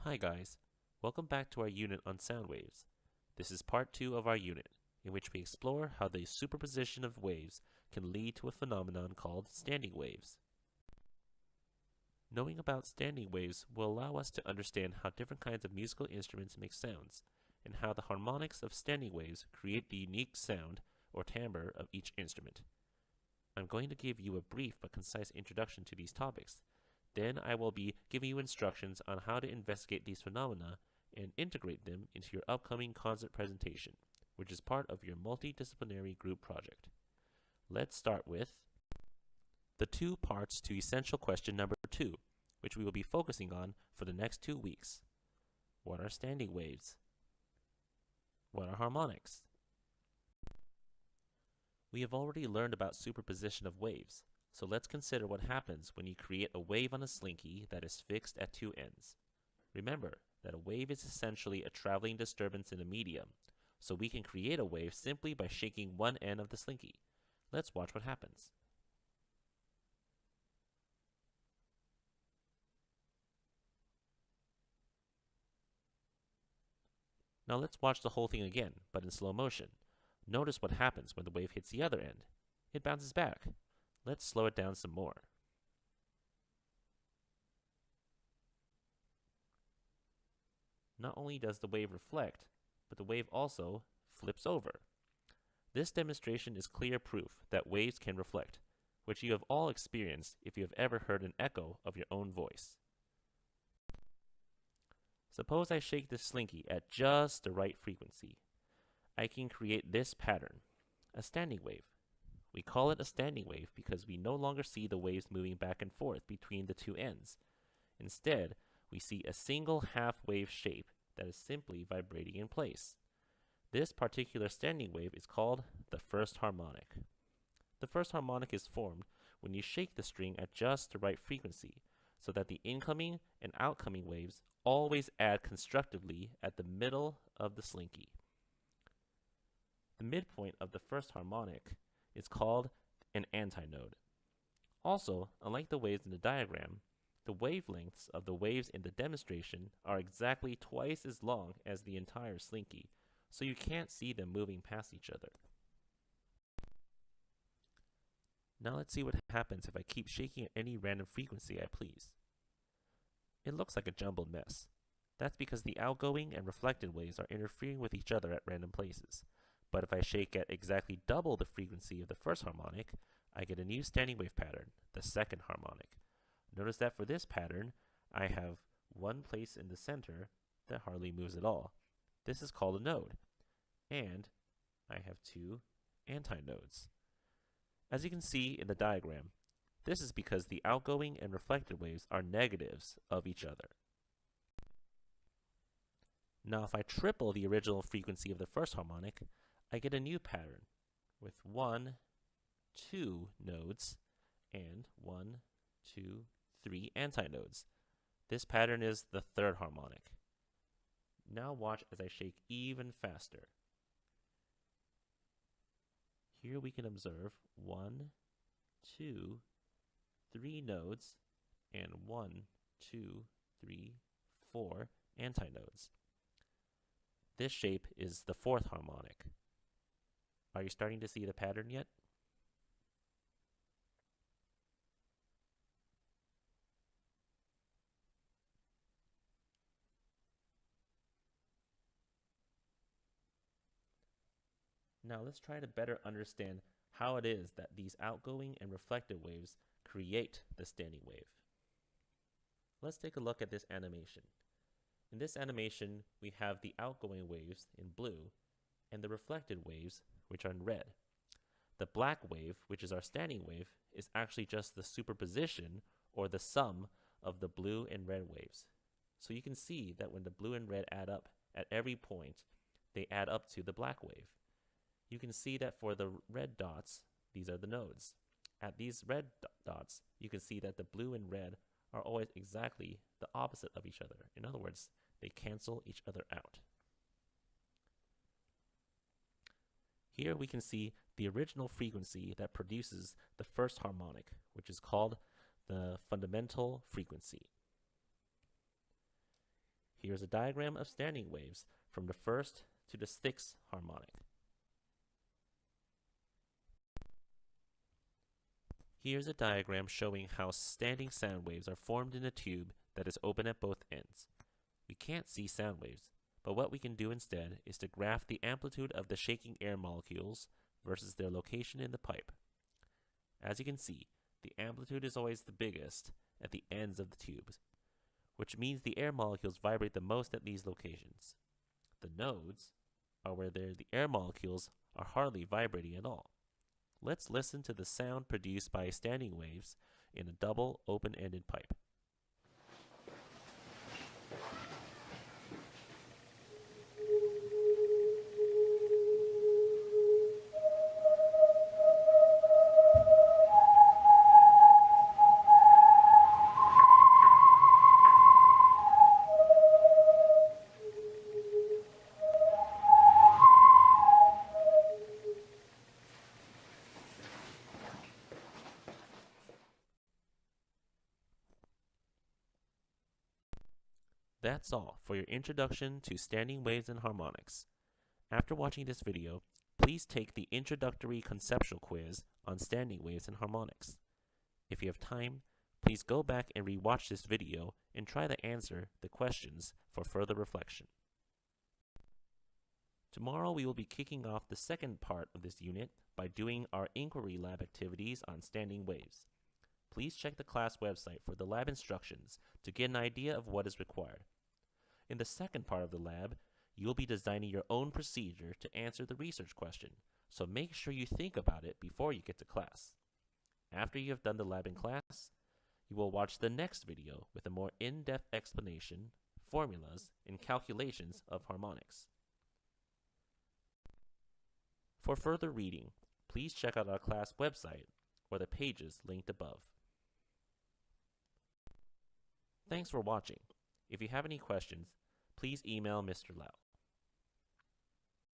Hi guys, welcome back to our unit on sound waves. This is part 2 of our unit, in which we explore how the superposition of waves can lead to a phenomenon called standing waves. Knowing about standing waves will allow us to understand how different kinds of musical instruments make sounds, and how the harmonics of standing waves create the unique sound or timbre of each instrument. I'm going to give you a brief but concise introduction to these topics. Then I will be giving you instructions on how to investigate these phenomena and integrate them into your upcoming concert presentation, which is part of your multidisciplinary group project. Let's start with the 2 parts to essential question number 2, which we will be focusing on for the next 2 weeks. What are standing waves? What are harmonics? We have already learned about superposition of waves, so let's consider what happens when you create a wave on a slinky that is fixed at 2 ends. Remember that a wave is essentially a traveling disturbance in a medium, so we can create a wave simply by shaking one end of the slinky. Let's watch what happens. Now let's watch the whole thing again, but in slow motion. Notice what happens when the wave hits the other end. It bounces back. Let's slow it down some more. Not only does the wave reflect, but the wave also flips over. This demonstration is clear proof that waves can reflect, which you have all experienced if you have ever heard an echo of your own voice. Suppose I shake this slinky at just the right frequency. I can create this pattern, a standing wave. We call it a standing wave because we no longer see the waves moving back and forth between the 2 ends. Instead, we see a single half-wave shape that is simply vibrating in place. This particular standing wave is called the first harmonic. The first harmonic is formed when you shake the string at just the right frequency, so that the incoming and outcoming waves always add constructively at the middle of the slinky. The midpoint of the first harmonic is called an antinode. Also, unlike the waves in the diagram, the wavelengths of the waves in the demonstration are exactly twice as long as the entire slinky, so you can't see them moving past each other. Now let's see what happens if I keep shaking at any random frequency I please. It looks like a jumbled mess. That's because the outgoing and reflected waves are interfering with each other at random places. But if I shake at exactly double the frequency of the first harmonic, I get a new standing wave pattern, the second harmonic. Notice that for this pattern, I have one place in the center that hardly moves at all. This is called a node. And I have 2 antinodes. As you can see in the diagram, this is because the outgoing and reflected waves are negatives of each other. Now if I triple the original frequency of the first harmonic, I get a new pattern with 1, 2 nodes and 1, 2, 3 antinodes. This pattern is the third harmonic. Now watch as I shake even faster. Here we can observe 1, 2, 3 nodes and 1, 2, 3, 4 antinodes. This shape is the fourth harmonic. Are you starting to see the pattern yet? Now let's try to better understand how it is that these outgoing and reflected waves create the standing wave. Let's take a look at this animation. In this animation, we have the outgoing waves in blue and the reflected waves, which are in red. The black wave, which is our standing wave, is actually just the superposition or the sum of the blue and red waves. So you can see that when the blue and red add up at every point, they add up to the black wave. You can see that for the red dots, these are the nodes. At these red dots, you can see that the blue and red are always exactly the opposite of each other. In other words, they cancel each other out. Here we can see the original frequency that produces the first harmonic, which is called the fundamental frequency. Here's a diagram of standing waves from the first to the sixth harmonic. Here's a diagram showing how standing sound waves are formed in a tube that is open at both ends. We can't see sound waves, but what we can do instead is to graph the amplitude of the shaking air molecules versus their location in the pipe. As you can see, the amplitude is always the biggest at the ends of the tubes, which means the air molecules vibrate the most at these locations. The nodes are where the air molecules are hardly vibrating at all. Let's listen to the sound produced by standing waves in a double open-ended pipe. That's all for your introduction to standing waves and harmonics. After watching this video, please take the introductory conceptual quiz on standing waves and harmonics. If you have time, please go back and rewatch this video and try to answer the questions for further reflection. Tomorrow we will be kicking off the second part of this unit by doing our inquiry lab activities on standing waves. Please check the class website for the lab instructions to get an idea of what is required. In the second part of the lab, you will be designing your own procedure to answer the research question, so make sure you think about it before you get to class. After you have done the lab in class, you will watch the next video with a more in-depth explanation, formulas, and calculations of harmonics. For further reading, please check out our class website or the pages linked above. Thanks for watching. If you have any questions, please email Mr. Lau.